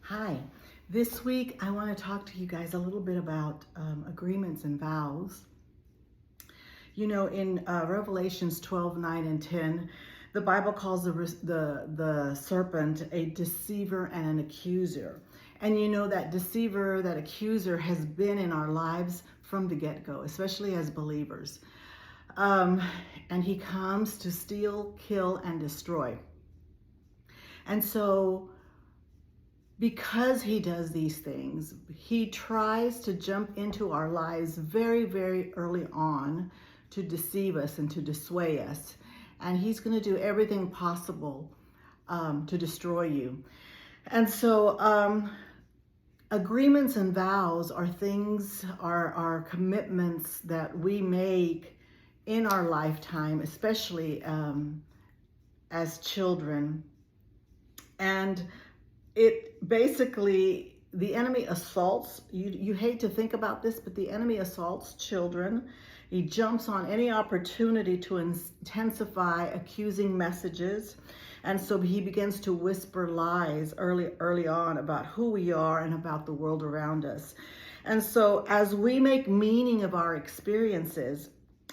Hi, this week I want to talk to you guys a little bit about agreements and vows. You know, in Revelations 12, 9, and 10, the Bible calls the serpent a deceiver and an accuser. And you know that deceiver, that accuser has been in our lives from the get-go, especially as believers. Um, and he comes to steal, kill, and destroy. And so because he does these things, he tries to jump into our lives very, very early on to deceive us and to dissuade us. And he's going to do everything possible to destroy you. And so agreements and vows are things, are commitments that we make in our lifetime, especially as children. And it basically, the enemy assaults, you hate to think about this, but the enemy assaults children. He jumps on any opportunity to intensify accusing messages. And so he begins to whisper lies early on about who we are and about the world around us. And so as we make meaning of our experiences,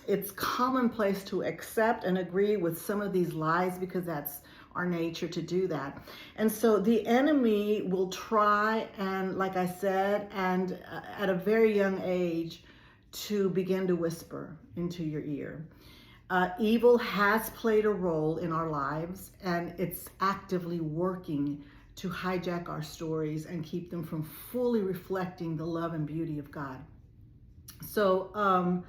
it's commonplace to accept and agree with some of these lies because that's our nature to do that. And so the enemy will try and, like I said, and at a very young age, to begin to whisper into your ear. Evil has played a role in our lives, and it's actively working to hijack our stories and keep them from fully reflecting the love and beauty of God. So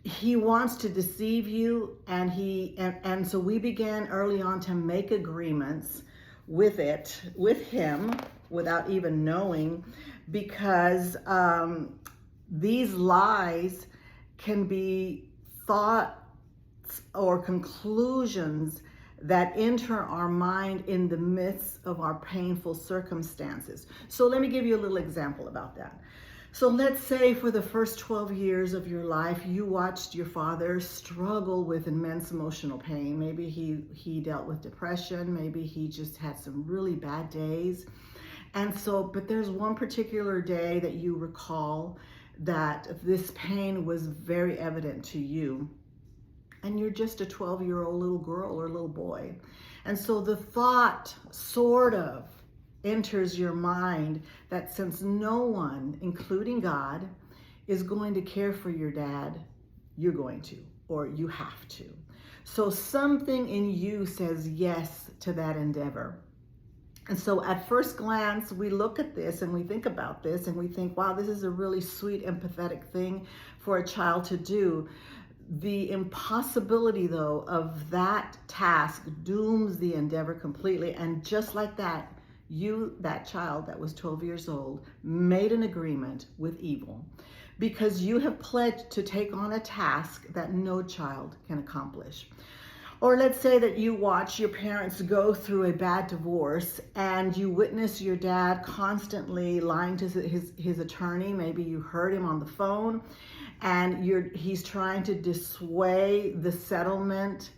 he wants to deceive you, and so we began early on to make agreements with him without even knowing, because these lies can be thoughts or conclusions that enter our mind in the midst of our painful circumstances. So let me give you a little example about that. So let's say for the first 12 years of your life, you watched your father struggle with immense emotional pain. Maybe he dealt with depression. Maybe he just had some really bad days. And so, but there's one particular day that you recall that this pain was very evident to you. And you're just a 12-year-old little girl or little boy. And so the thought sort of enters your mind that since no one, including God, is going to care for your dad, you're going to, or you have to. So something in you says yes to that endeavor. And so at first glance, we look at this and we think about this and we think, wow, this is a really sweet, empathetic thing for a child to do. The impossibility, though, of that task dooms the endeavor completely. And just like that, you, that child that was 12 years old, made an agreement with evil because you have pledged to take on a task that no child can accomplish. Or let's say that you watch your parents go through a bad divorce and you witness your dad constantly lying to his attorney. Maybe you heard him on the phone and he's trying to dissuade the settlement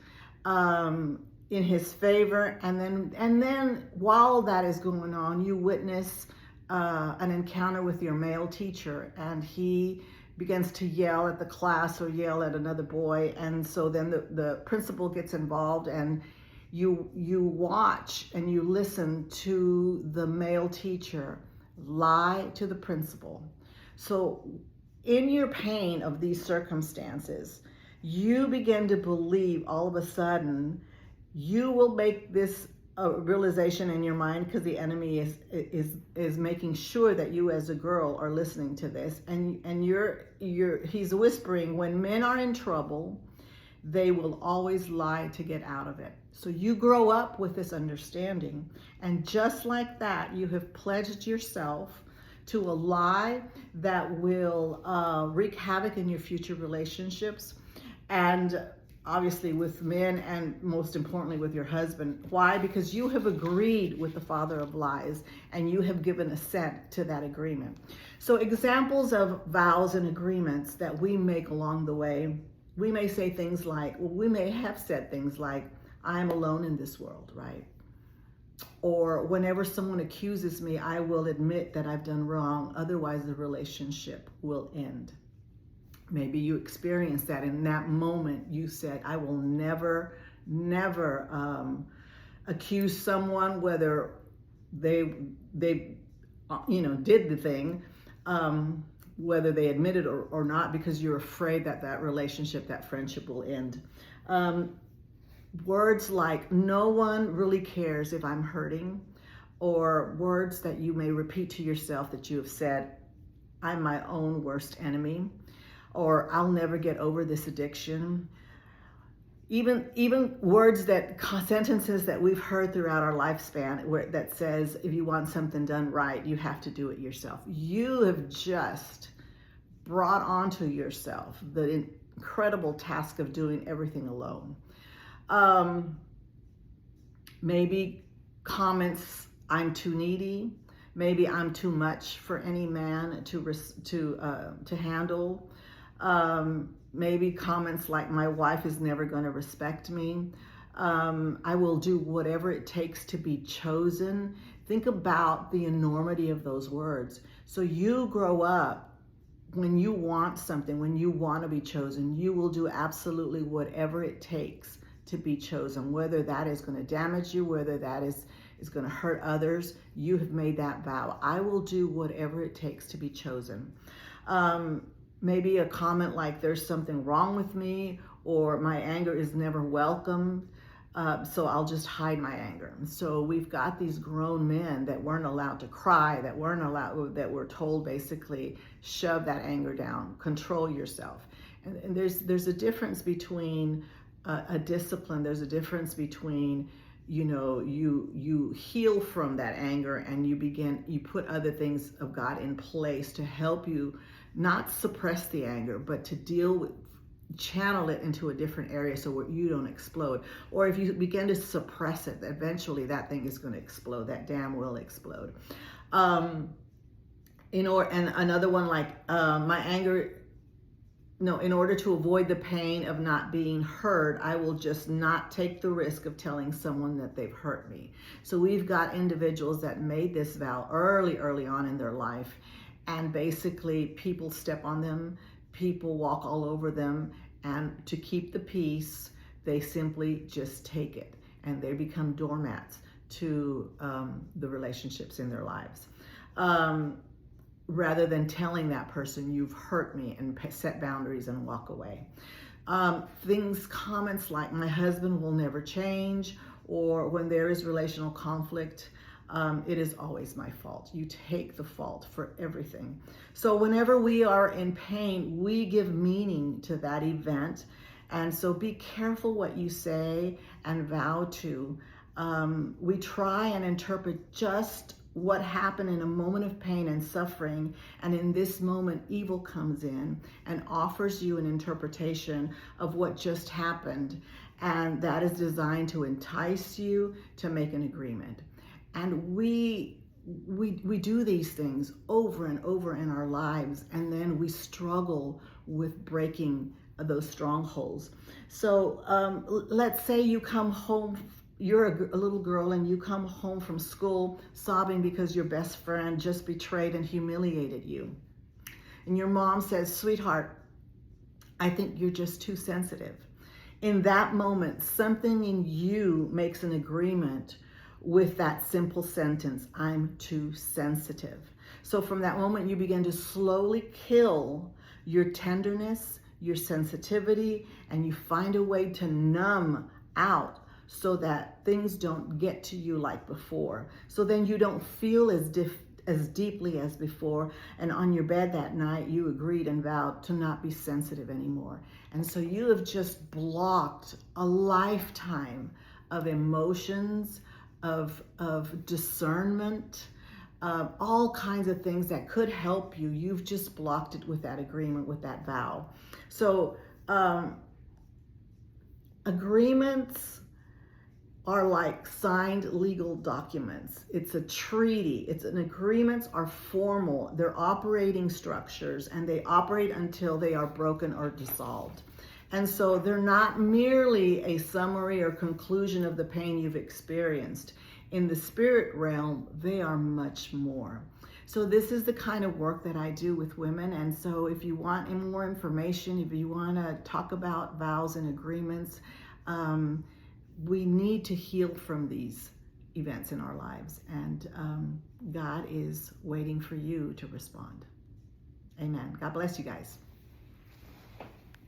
in his favor. And then while that is going on, you witness an encounter with your male teacher, and he begins to yell at the class or yell at another boy. And so then the principal gets involved, and you watch and you listen to the male teacher lie to the principal. So in your pain of these circumstances, you begin to believe all of a sudden you will make this realization in your mind, because the enemy is making sure that you as a girl are listening to this, and he's whispering, when men are in trouble, they will always lie to get out of it. So you grow up with this understanding, and just like that, you have pledged yourself to a lie that will wreak havoc in your future relationships, and obviously with men, and most importantly with your husband. Why? Because you have agreed with the father of lies, and you have given assent to that agreement. So examples of vows and agreements that we make along the way, we may say things like, well, we may have said things like, I am alone in this world, right? or whenever someone accuses me, I will admit that I've done wrong. Otherwise, the relationship will end. Maybe you experienced that in that moment. You said, I will never, never accuse someone, whether they did the thing, whether they admit it or not, because you're afraid that that relationship, that friendship will end. Words like, no one really cares if I'm hurting, or words that you may repeat to yourself that you have said, I'm my own worst enemy, or I'll never get over this addiction. Even words sentences that we've heard throughout our lifespan that says, if you want something done right, you have to do it yourself. You have just brought onto yourself the incredible task of doing everything alone. Maybe comments, I'm too needy. Maybe I'm too much for any man to handle. Maybe comments like, my wife is never going to respect me. I will do whatever it takes to be chosen. Think about the enormity of those words. So you grow up, when you want something, when you want to be chosen, you will do absolutely whatever it takes to be chosen, whether that is going to damage you, whether that is going to hurt others. You have made that vow. I will do whatever it takes to be chosen. Maybe a comment like, there's something wrong with me, or my anger is never welcomed, so I'll just hide my anger. So we've got these grown men that weren't allowed to cry, that were told basically, shove that anger down, control yourself. And there's a difference between a discipline. There's a difference between, you heal from that anger, and you put other things of God in place to help you not suppress the anger, but to channel it into a different area so you don't explode. Or if you begin to suppress it, eventually that thing is going to explode. That dam will explode. And another one like, in order to avoid the pain of not being heard, I will just not take the risk of telling someone that they've hurt me. So we've got individuals that made this vow early on in their life, and basically people step on them, people walk all over them, and to keep the peace, they simply just take it, and they become doormats to the relationships in their lives. Rather than telling that person, you've hurt me, and set boundaries and walk away. Comments like, my husband will never change, or when there is relational conflict, it is always my fault. You take the fault for everything. So whenever we are in pain, we give meaning to that event. And so be careful what you say and vow to. We try and interpret just what happened in a moment of pain and suffering, and in this moment evil comes in and offers you an interpretation of what just happened, and that is designed to entice you to make an agreement. And we do these things over and over in our lives, and then we struggle with breaking those strongholds. So let's say you come home, you're a little girl, and you come home from school sobbing because your best friend just betrayed and humiliated you. And your mom says, sweetheart, I think you're just too sensitive. In that moment, something in you makes an agreement with that simple sentence, I'm too sensitive. So from that moment, you begin to slowly kill your tenderness, your sensitivity, and you find a way to numb out so that things don't get to you like before. So then you don't feel as deeply as before. And on your bed that night, you agreed and vowed to not be sensitive anymore. And so you have just blocked a lifetime of emotions, of discernment, all kinds of things that could help you. You've just blocked it with that agreement, with that vow. So agreements are like signed legal documents. It's a treaty. Agreements are formal. They're operating structures, and they operate until they are broken or dissolved. And so they're not merely a summary or conclusion of the pain you've experienced. in the spirit realm, they are much more. So this is the kind of work that I do with women. And so if you want more information, if you want to talk about vows and agreements, we need to heal from these events in our lives. And God is waiting for you to respond. Amen. God bless you guys.